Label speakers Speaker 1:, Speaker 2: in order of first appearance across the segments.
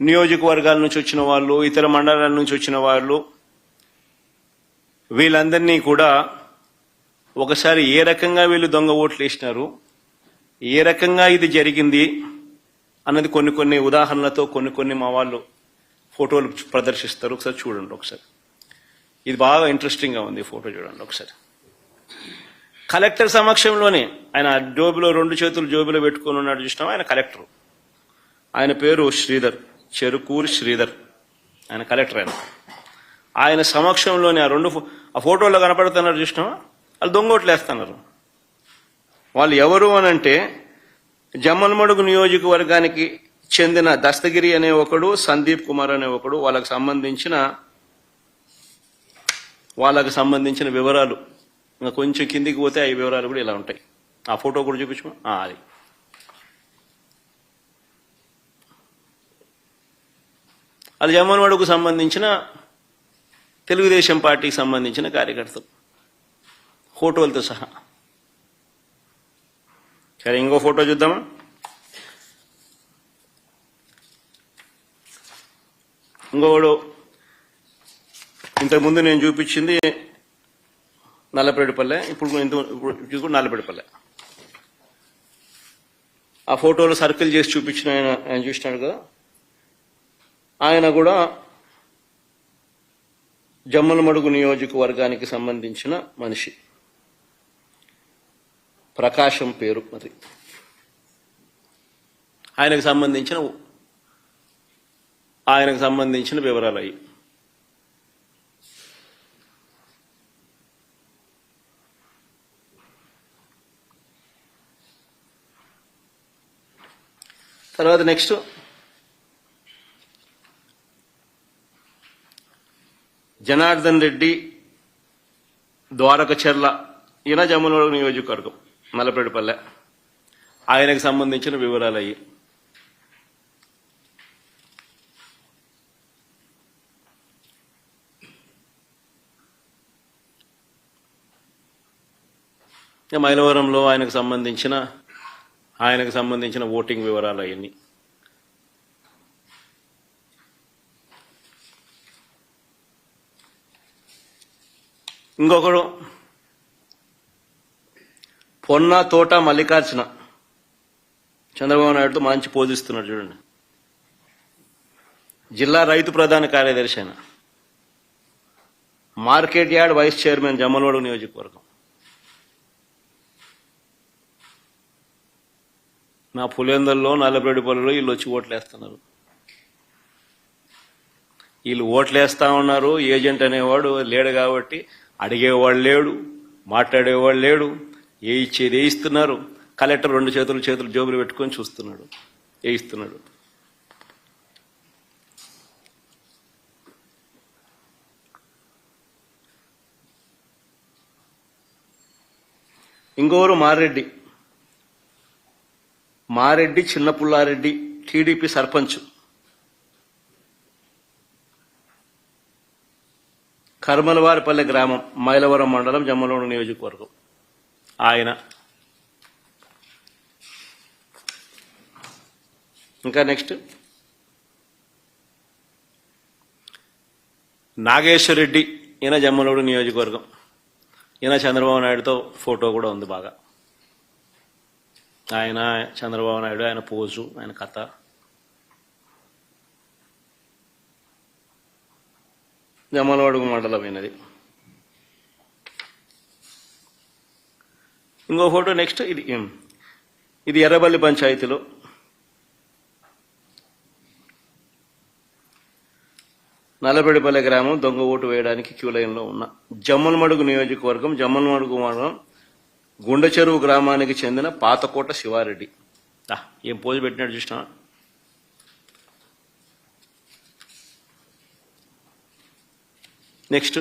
Speaker 1: నియోజకవర్గాల నుంచి వచ్చిన వాళ్ళు, ఇతర మండలాల నుంచి వచ్చిన వాళ్ళు, వీళ్ళందరినీ కూడా ఒకసారి ఏ రకంగా వీళ్ళు దొంగ ఓట్లు వేసినారు, ఏ రకంగా ఇది జరిగింది అన్నది కొన్ని ఉదాహరణలతో కొన్ని మా వాళ్ళు ఫోటోలు ప్రదర్శిస్తారు. ఒకసారి చూడండి. ఒకసారి ఇది బాగా ఇంట్రెస్టింగ్గా ఉంది. ఫోటో చూడండి ఒకసారి. కలెక్టర్ సమక్షంలోనే ఆయన జోబులో 2 చేతులు జోబులో పెట్టుకుని ఉన్నాడు చూసినాం. ఆయన కలెక్టర్. ఆయన పేరు శ్రీధర్, చెరుకూరి శ్రీధర్. ఆయన కలెక్టర్. ఆయన సమక్షంలోనే ఆ ఫోటోలో కనపడుతున్నారు చూసినావా, వాళ్ళు దొంగోట్లు వేస్తున్నారు. వాళ్ళు ఎవరు అనంటే జమ్మలమడుగు నియోజకవర్గానికి చెందిన దస్తగిరి అనే ఒకడు, సందీప్ కుమార్ అనే ఒకడు. వాళ్ళకు సంబంధించిన వివరాలు ఇంకా కొంచెం కిందికి పోతే ఆ వివరాలు కూడా ఇలా ఉంటాయి. ఆ ఫోటో కూడా చూపించు. అది అది జమ్మలమడుగుకు సంబంధించిన తెలుగుదేశం పార్టీకి సంబంధించిన కార్యకర్తలు ఫోటోలతో సహా. సరే, ఇంకో ఫోటో చూద్దామా. ఇంకోడు ఇంతకుముందు నేను చూపించింది నల్లపేడిపల్లె, ఇప్పుడు నల్లపేడిపల్లె. ఆ ఫోటోలో సర్కిల్ చేసి చూపించిన ఆయన చూసినాడు కదా, ఆయన కూడా జమ్మలమడుగు నియోజకవర్గానికి సంబంధించిన మనిషి. ప్రకాశం పేరు. మరి ఆయనకు సంబంధించిన వివరాలు అయ్యి. తర్వాత నెక్స్ట్ జనార్దన్ రెడ్డి, ద్వారకచెర్ల. ఈయన జమ్మలమడుగు నియోజకవర్గం, నల్లపేడిపల్లె. ఆయనకు సంబంధించిన వివరాలు అయ్యి. మైలవరంలో ఆయనకు సంబంధించిన ఓటింగ్ వివరాలు అవన్నీ. ఇంకొకడు పొన్న తోట మల్లికార్జున, చంద్రబాబు నాయుడుతో మంచి పోజిస్తున్నాడు చూడండి. జిల్లా రైతు ప్రధాన కార్యదర్శి అయిన, market yard vice chairman, Jammalamadugu నియోజకవర్గం. నా పులేందల్లో, నల్లపేడిపల్లిలో వీళ్ళు వచ్చి ఓట్లేస్తున్నారు. వీళ్ళు ఓట్లేస్తా ఉన్నారు. ఏజెంట్ అనేవాడు లేడు కాబట్టి అడిగేవాడు లేడు, మాట్లాడేవాడు లేడు. ఏ ఇచ్చేది వేయిస్తున్నారు. కలెక్టర్ 2 చేతులు జోబులు పెట్టుకొని చూస్తున్నాడు, వేయిస్తున్నాడు. ఇంకోరు మారెడ్డి చిన్నపుల్లారెడ్డి, టీడీపీ సర్పంచ్, కర్మలవారిపల్లె గ్రామం, మైలవరం మండలం, జమ్మలమడుగు నియోజకవర్గం. ఆయన ఇంకా నెక్స్ట్ నాగేశ్వరరెడ్డి. ఈయన జమ్మలమడుగు నియోజకవర్గం. ఈయన చంద్రబాబు నాయుడుతో ఫోటో కూడా ఉంది బాగా. ఆయన చంద్రబాబు నాయుడు, ఆయన పోజు, ఆయన కథ. జమ్మలమడుగు మండలం అయినది. ఇంకో ఫోటో నెక్స్ట్. ఇది ఎర్రబల్లి పంచాయతీలో నల్లపేడిపల్లె గ్రామం. దొంగ ఓటు వేయడానికి క్యూ లైన్లో ఉన్న జమ్మలమడుగు నియోజకవర్గం, జమ్మలమడుగు మండలం, గుండెచెరువు గ్రామానికి చెందిన పాతకోట శివారెడ్డి. ఏం పోజు పెట్టినాడు చూసినా. నెక్స్ట్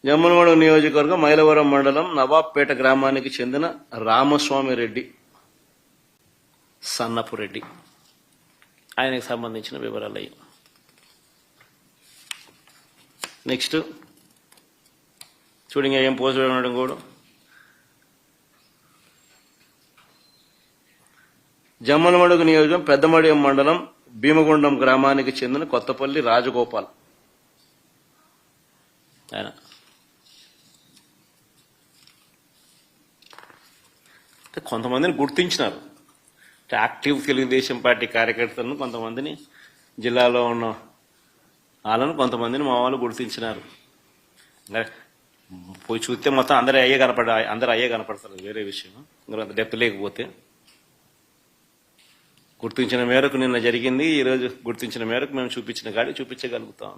Speaker 1: జమ్మలమడుగు నియోజకవర్గం, మైలవరం మండలం, నవాబ్పేట గ్రామానికి చెందిన రామస్వామి రెడ్డి, సన్నపు రెడ్డి. ఆయనకు సంబంధించిన వివరాలు అయ్యి. నెక్స్ట్ చూడండి, ఏం పోస్ట్ ఉన్నాడు కూడా. జమ్మలమడుగు నియోజకవర్గం పెద్దమడియం మండలం భీమగుండం గ్రామానికి చెందిన కొత్తపల్లి రాజగోపాల్ ఆయన కొంతమందిని గుర్తించినారు. యాక్టివ్ తెలుగుదేశం పార్టీ కార్యకర్తలను కొంతమందిని, జిల్లాలో ఉన్న వాళ్ళను కొంతమందిని మా వాళ్ళు గుర్తించినారు. పోయి చూస్తే మొత్తం అందరూ అయ్యే కనపడతారు, వేరే విషయం. అంత డెప్త్ లేకపోతే గుర్తించిన మేరకు నిన్న జరిగింది. ఈరోజు గుర్తించిన మేరకు మేము చూపించిన గాడి చూపించగలుగుతాం.